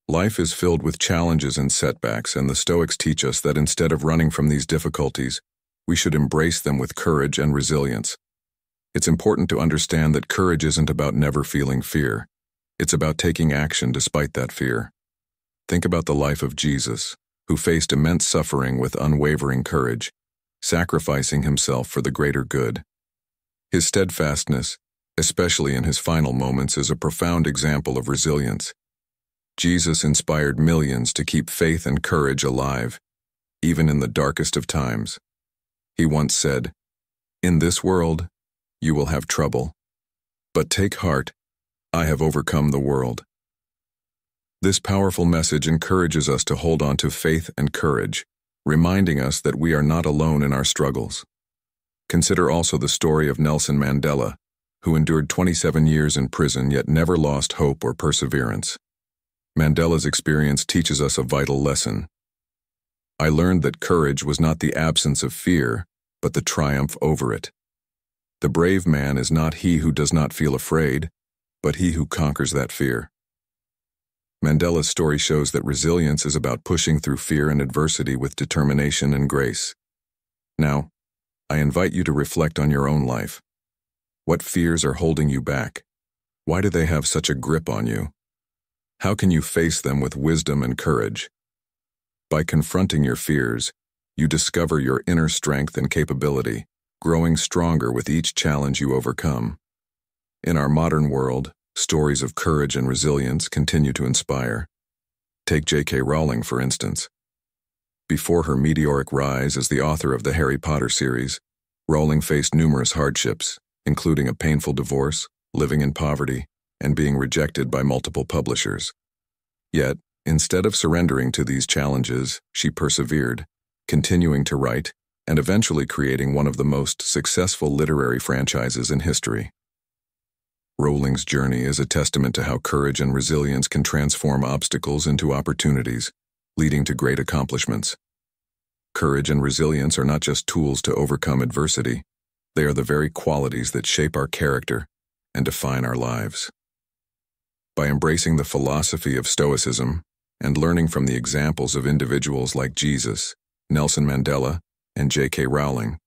Speaker 1: Life is filled with challenges and setbacks, and the Stoics teach us that instead of running from these difficulties, we should embrace them with courage and resilience. It's important to understand that courage isn't about never feeling fear. It's about taking action despite that fear. Think about the life of Jesus, who faced immense suffering with unwavering courage, sacrificing himself for the greater good. His steadfastness, especially in his final moments, is a profound example of resilience. Jesus inspired millions to keep faith and courage alive, even in the darkest of times. He once said, "In this world, you will have trouble. But take heart, I have overcome the world." This powerful message encourages us to hold on to faith and courage, reminding us that we are not alone in our struggles. Consider also the story of Nelson Mandela, who endured 27 years in prison yet never lost hope or perseverance. Mandela's experience teaches us a vital lesson. I learned that courage was not the absence of fear, but the triumph over it. The brave man is not he who does not feel afraid, but he who conquers that fear. Mandela's story shows that resilience is about pushing through fear and adversity with determination and grace. Now, I invite you to reflect on your own life. What fears are holding you back? Why do they have such a grip on you? How can you face them with wisdom and courage? By confronting your fears, you discover your inner strength and capability, growing stronger with each challenge you overcome. In our modern world, stories of courage and resilience continue to inspire. Take J.K. Rowling, for instance. Before her meteoric rise as the author of the Harry Potter series, Rowling faced numerous hardships, including a painful divorce, living in poverty, and being rejected by multiple publishers. Yet, instead of surrendering to these challenges, she persevered, continuing to write and eventually creating one of the most successful literary franchises in history. Rowling's journey is a testament to how courage and resilience can transform obstacles into opportunities, leading to great accomplishments. Courage and resilience are not just tools to overcome adversity, they are the very qualities that shape our character and define our lives. By embracing the philosophy of Stoicism and learning from the examples of individuals like Jesus, Nelson Mandela, and J.K. Rowling,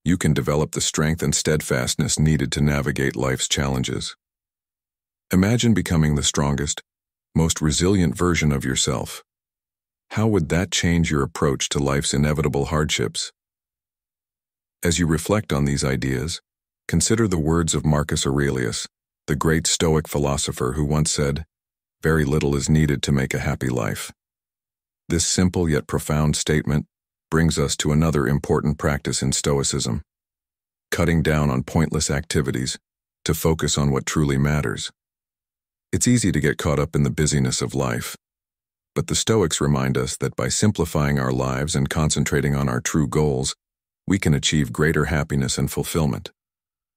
Speaker 1: you can develop the strength and steadfastness needed to navigate life's challenges. Imagine becoming the strongest, most resilient version of yourself. How would that change your approach to life's inevitable hardships? As you reflect on these ideas, consider the words of Marcus Aurelius, the great Stoic philosopher who once said, "Very little is needed to make a happy life." This simple yet profound statement brings us to another important practice in Stoicism: cutting down on pointless activities to focus on what truly matters. It's easy to get caught up in the busyness of life, but the Stoics remind us that by simplifying our lives and concentrating on our true goals, we can achieve greater happiness and fulfillment.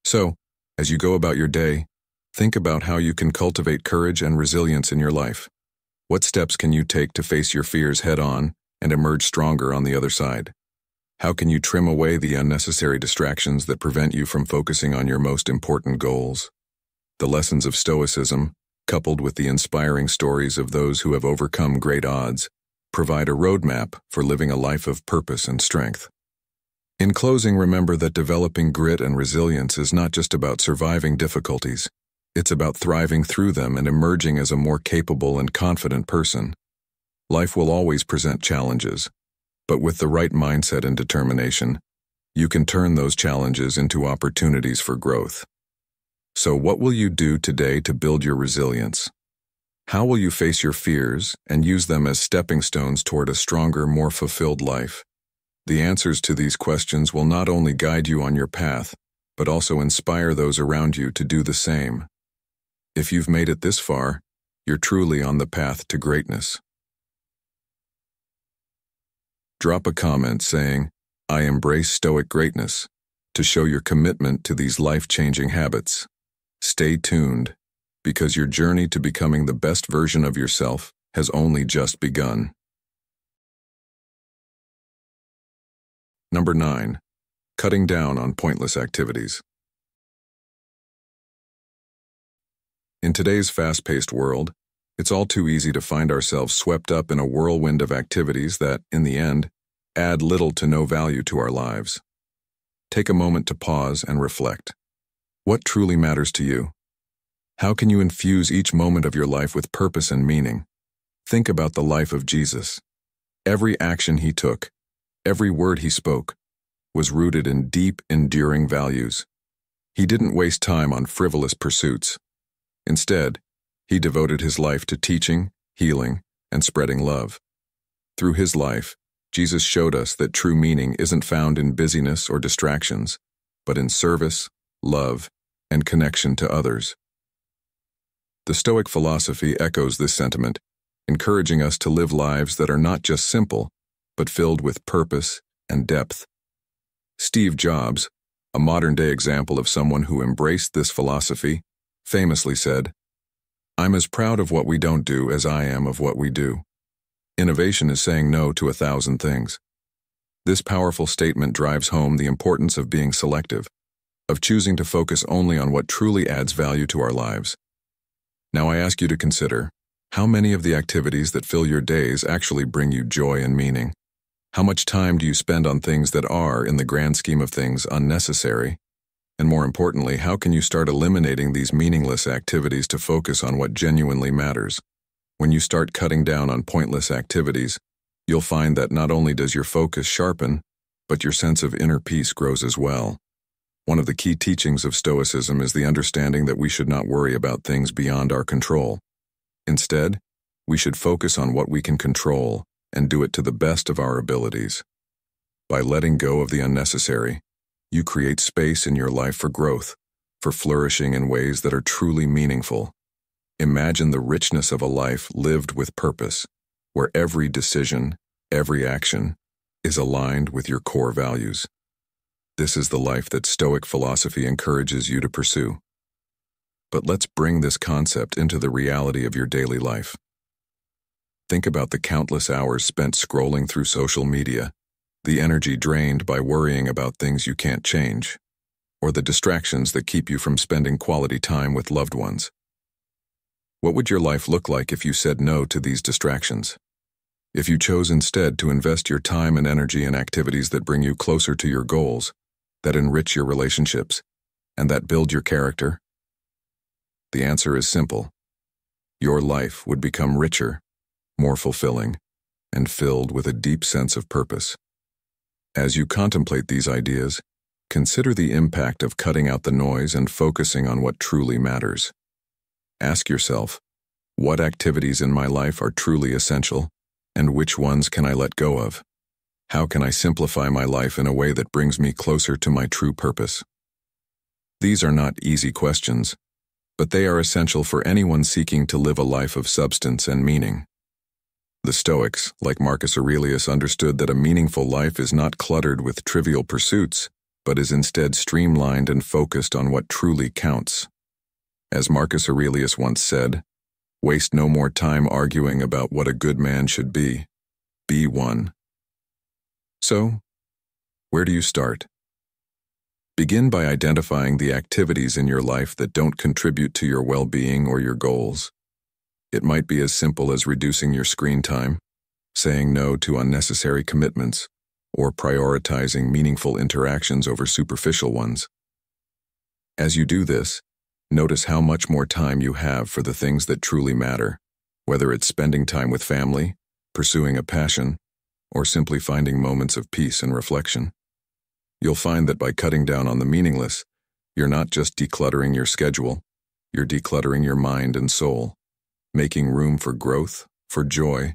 Speaker 1: So, as you go about your day, think about how you can cultivate courage and resilience in your life. What steps can you take to face your fears head-on and emerge stronger on the other side? How can you trim away the unnecessary distractions that prevent you from focusing on your most important goals? The lessons of Stoicism, coupled with the inspiring stories of those who have overcome great odds, provide a roadmap for living a life of purpose and strength. In closing, remember that developing grit and resilience is not just about surviving difficulties. It's about thriving through them and emerging as a more capable and confident person. Life will always present challenges, but with the right mindset and determination, you can turn those challenges into opportunities for growth. So what will you do today to build your resilience? How will you face your fears and use them as stepping stones toward a stronger, more fulfilled life? The answers to these questions will not only guide you on your path, but also inspire those around you to do the same. If you've made it this far, you're truly on the path to greatness. Drop a comment saying, "I embrace Stoic greatness," to show your commitment to these life-changing habits. Stay tuned, because your journey to becoming the best version of yourself has only just begun. Number 9. Cutting down on pointless activities. In today's fast-paced world, it's all too easy to find ourselves swept up in a whirlwind of activities that, in the end, add little to no value to our lives. Take a moment to pause and reflect. What truly matters to you? How can you infuse each moment of your life with purpose and meaning? Think about the life of Jesus. Every action he took, every word he spoke, was rooted in deep, enduring values. He didn't waste time on frivolous pursuits. Instead, he devoted his life to teaching, healing, and spreading love. Through his life, Jesus showed us that true meaning isn't found in busyness or distractions, but in service, love, and connection to others. The Stoic philosophy echoes this sentiment, encouraging us to live lives that are not just simple, but filled with purpose and depth. Steve Jobs, a modern-day example of someone who embraced this philosophy, famously said, "I'm as proud of what we don't do as I am of what we do." Innovation is saying no to 1,000 things. This powerful statement drives home the importance of being selective, of choosing to focus only on what truly adds value to our lives. Now I ask you to consider, how many of the activities that fill your days actually bring you joy and meaning? How much time do you spend on things that are, in the grand scheme of things, unnecessary? And more importantly, how can you start eliminating these meaningless activities to focus on what genuinely matters? When you start cutting down on pointless activities, you'll find that not only does your focus sharpen, but your sense of inner peace grows as well. One of the key teachings of Stoicism is the understanding that we should not worry about things beyond our control. Instead, we should focus on what we can control and do it to the best of our abilities. By letting go of the unnecessary, you create space in your life for growth, for flourishing in ways that are truly meaningful. Imagine the richness of a life lived with purpose, where every decision, every action, is aligned with your core values. This is the life that Stoic philosophy encourages you to pursue. But let's bring this concept into the reality of your daily life. Think about the countless hours spent scrolling through social media, the energy drained by worrying about things you can't change, or the distractions that keep you from spending quality time with loved ones. What would your life look like if you said no to these distractions? If you chose instead to invest your time and energy in activities that bring you closer to your goals, that enrich your relationships, and that build your character? The answer is simple. Your life would become richer, more fulfilling, and filled with a deep sense of purpose. As you contemplate these ideas, consider the impact of cutting out the noise and focusing on what truly matters. Ask yourself, what activities in my life are truly essential, and which ones can I let go of? How can I simplify my life in a way that brings me closer to my true purpose? These are not easy questions, but they are essential for anyone seeking to live a life of substance and meaning. The Stoics, like Marcus Aurelius, understood that a meaningful life is not cluttered with trivial pursuits, but is instead streamlined and focused on what truly counts. As Marcus Aurelius once said, "Waste no more time arguing about what a good man should be. Be one." So, where do you start? Begin by identifying the activities in your life that don't contribute to your well-being or your goals. It might be as simple as reducing your screen time, saying no to unnecessary commitments, or prioritizing meaningful interactions over superficial ones. As you do this, Notice how much more time you have for the things that truly matter, whether it's spending time with family, pursuing a passion, or simply finding moments of peace and reflection. You'll find that by cutting down on the meaningless, you're not just decluttering your schedule, you're decluttering your mind and soul, making room for growth, for joy,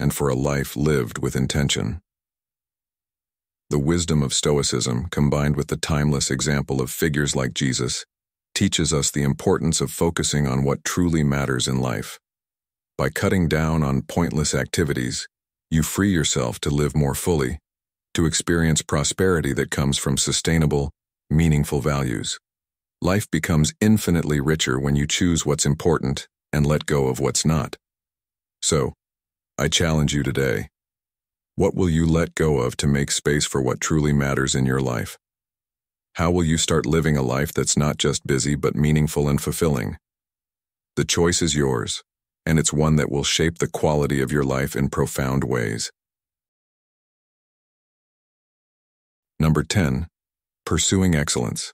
Speaker 1: and for a life lived with intention. The wisdom of Stoicism, combined with the timeless example of figures like Jesus, teaches us the importance of focusing on what truly matters in life. By cutting down on pointless activities, you free yourself to live more fully, to experience prosperity that comes from sustainable, meaningful values. Life becomes infinitely richer when you choose what's important and let go of what's not. So, I challenge you today. What will you let go of to make space for what truly matters in your life? How will you start living a life that's not just busy but meaningful and fulfilling? The choice is yours, and it's one that will shape the quality of your life in profound ways. Number 10. Pursuing excellence.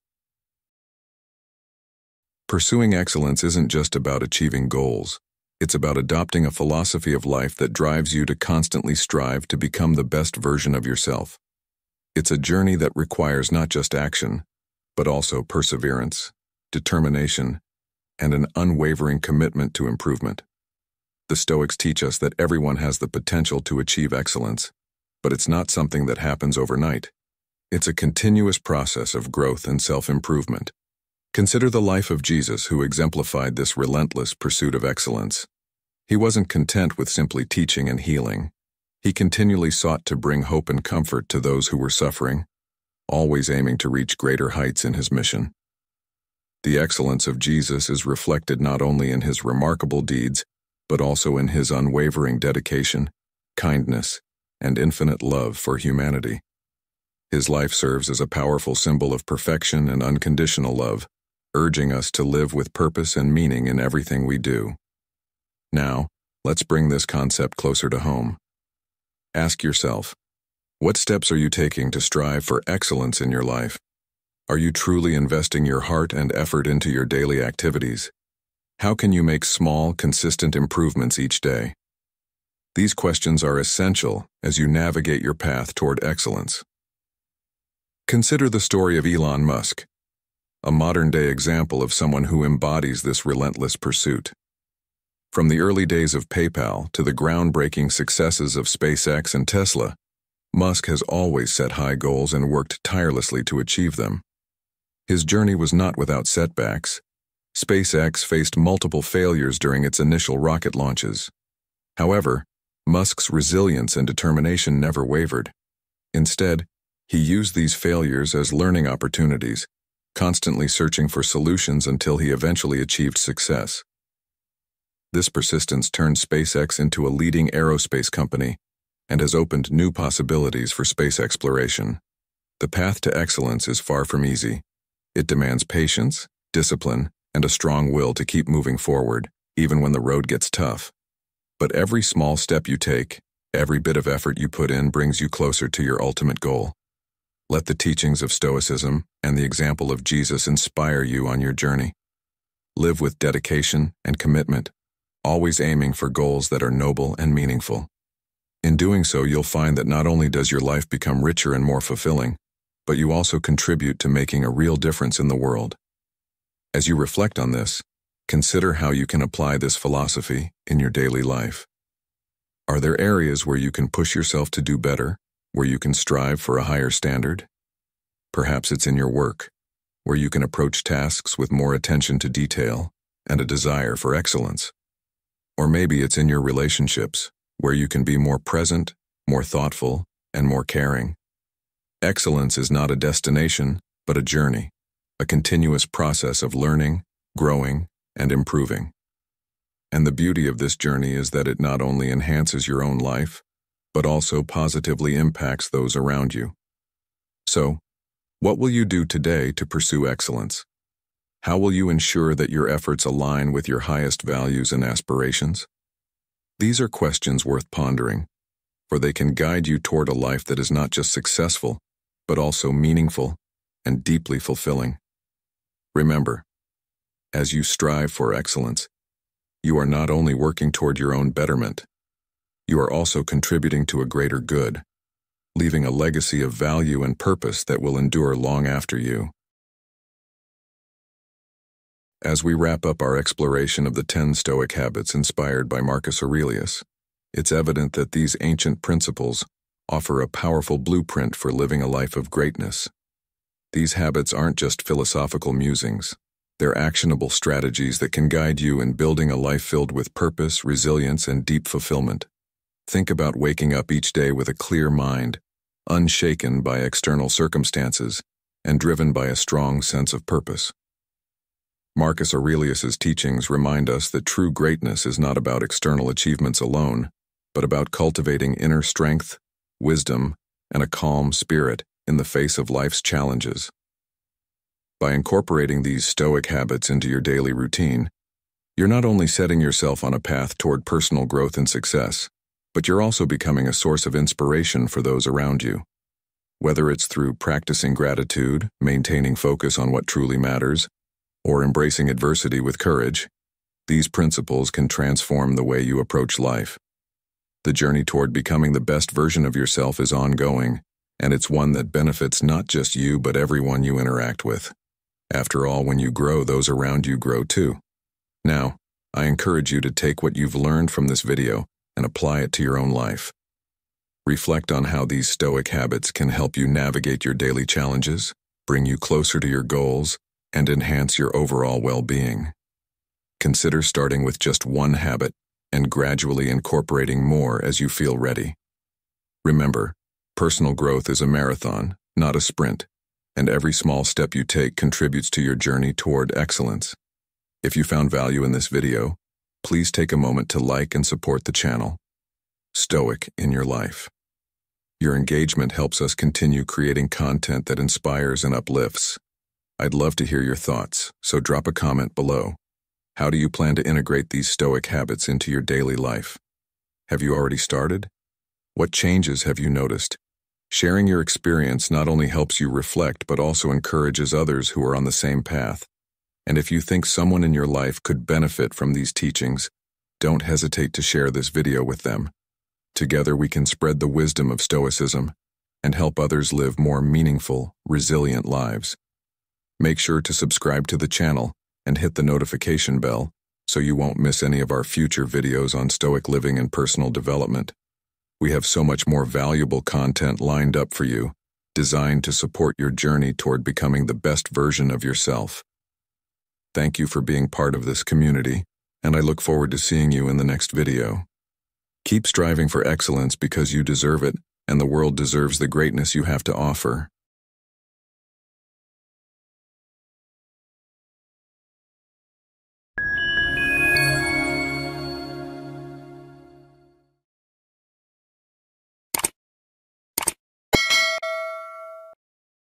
Speaker 1: Pursuing excellence isn't just about achieving goals. It's about adopting a philosophy of life that drives you to constantly strive to become the best version of yourself. It's a journey that requires not just action, but also perseverance, determination, and an unwavering commitment to improvement. The Stoics teach us that everyone has the potential to achieve excellence, but it's not something that happens overnight. It's a continuous process of growth and self-improvement. Consider the life of Jesus, who exemplified this relentless pursuit of excellence. He wasn't content with simply teaching and healing. He continually sought to bring hope and comfort to those who were suffering, always aiming to reach greater heights in his mission. The excellence of Jesus is reflected not only in his remarkable deeds, but also in his unwavering dedication, kindness, and infinite love for humanity. His life serves as a powerful symbol of perfection and unconditional love, urging us to live with purpose and meaning in everything we do. Now, let's bring this concept closer to home. Ask yourself, what steps are you taking to strive for excellence in your life? Are you truly investing your heart and effort into your daily activities? How can you make small, consistent improvements each day? These questions are essential as you navigate your path toward excellence. Consider the story of Elon Musk, a modern-day example of someone who embodies this relentless pursuit. From the early days of PayPal to the groundbreaking successes of SpaceX and Tesla, Musk has always set high goals and worked tirelessly to achieve them. His journey was not without setbacks. SpaceX faced multiple failures during its initial rocket launches. However, Musk's resilience and determination never wavered. Instead, he used these failures as learning opportunities, constantly searching for solutions until he eventually achieved success. This persistence turned SpaceX into a leading aerospace company and has opened new possibilities for space exploration. The path to excellence is far from easy. It demands patience, discipline, and a strong will to keep moving forward, even when the road gets tough. But every small step you take, every bit of effort you put in brings you closer to your ultimate goal. Let the teachings of Stoicism and the example of Jesus inspire you on your journey. Live with dedication and commitment, always aiming for goals that are noble and meaningful. In doing so, you'll find that not only does your life become richer and more fulfilling, but you also contribute to making a real difference in the world. As you reflect on this, consider how you can apply this philosophy in your daily life. Are there areas where you can push yourself to do better, where you can strive for a higher standard? Perhaps it's in your work, where you can approach tasks with more attention to detail and a desire for excellence. Or maybe it's in your relationships, where you can be more present, more thoughtful, and more caring. Excellence is not a destination, but a journey, a continuous process of learning, growing, and improving. And the beauty of this journey is that it not only enhances your own life, but also positively impacts those around you. So, what will you do today to pursue excellence? How will you ensure that your efforts align with your highest values and aspirations? These are questions worth pondering, for they can guide you toward a life that is not just successful, but also meaningful and deeply fulfilling. Remember, As you strive for excellence, you are not only working toward your own betterment, you are also contributing to a greater good, leaving a legacy of value and purpose that will endure long after you. As we wrap up our exploration of the 10 Stoic habits inspired by Marcus Aurelius, it's evident that these ancient principles offer a powerful blueprint for living a life of greatness. These habits aren't just philosophical musings. They're actionable strategies that can guide you in building a life filled with purpose, resilience, and deep fulfillment. Think about waking up each day with a clear mind, unshaken by external circumstances, and driven by a strong sense of purpose. Marcus Aurelius's teachings remind us that true greatness is not about external achievements alone, but about cultivating inner strength, wisdom, and a calm spirit in the face of life's challenges. By incorporating these Stoic habits into your daily routine, you're not only setting yourself on a path toward personal growth and success, but you're also becoming a source of inspiration for those around you. Whether it's through practicing gratitude, maintaining focus on what truly matters, or embracing adversity with courage, these principles can transform the way you approach life. The journey toward becoming the best version of yourself is ongoing, and it's one that benefits not just you but everyone you interact with. After all, when you grow, those around you grow too. Now, I encourage you to take what you've learned from this video and apply it to your own life. Reflect on how these Stoic habits can help you navigate your daily challenges, bring you closer to your goals, and enhance your overall well-being. Consider starting with just one habit and gradually incorporating more as you feel ready. Remember, personal growth is a marathon, not a sprint, and every small step you take contributes to your journey toward excellence. If you found value in this video, please take a moment to like and support the channel. Stoic in your life. Your engagement helps us continue creating content that inspires and uplifts. I'd love to hear your thoughts, so drop a comment below. How do you plan to integrate these Stoic habits into your daily life? Have you already started? What changes have you noticed? Sharing your experience not only helps you reflect but also encourages others who are on the same path. And if you think someone in your life could benefit from these teachings, don't hesitate to share this video with them. Together we can spread the wisdom of Stoicism and help others live more meaningful, resilient lives. Make sure to subscribe to the channel and hit the notification bell so you won't miss any of our future videos on Stoic living and personal development. We have so much more valuable content lined up for you, designed to support your journey toward becoming the best version of yourself. Thank you for being part of this community, and I look forward to seeing you in the next video. Keep striving for excellence because you deserve it, and the world deserves the greatness you have to offer.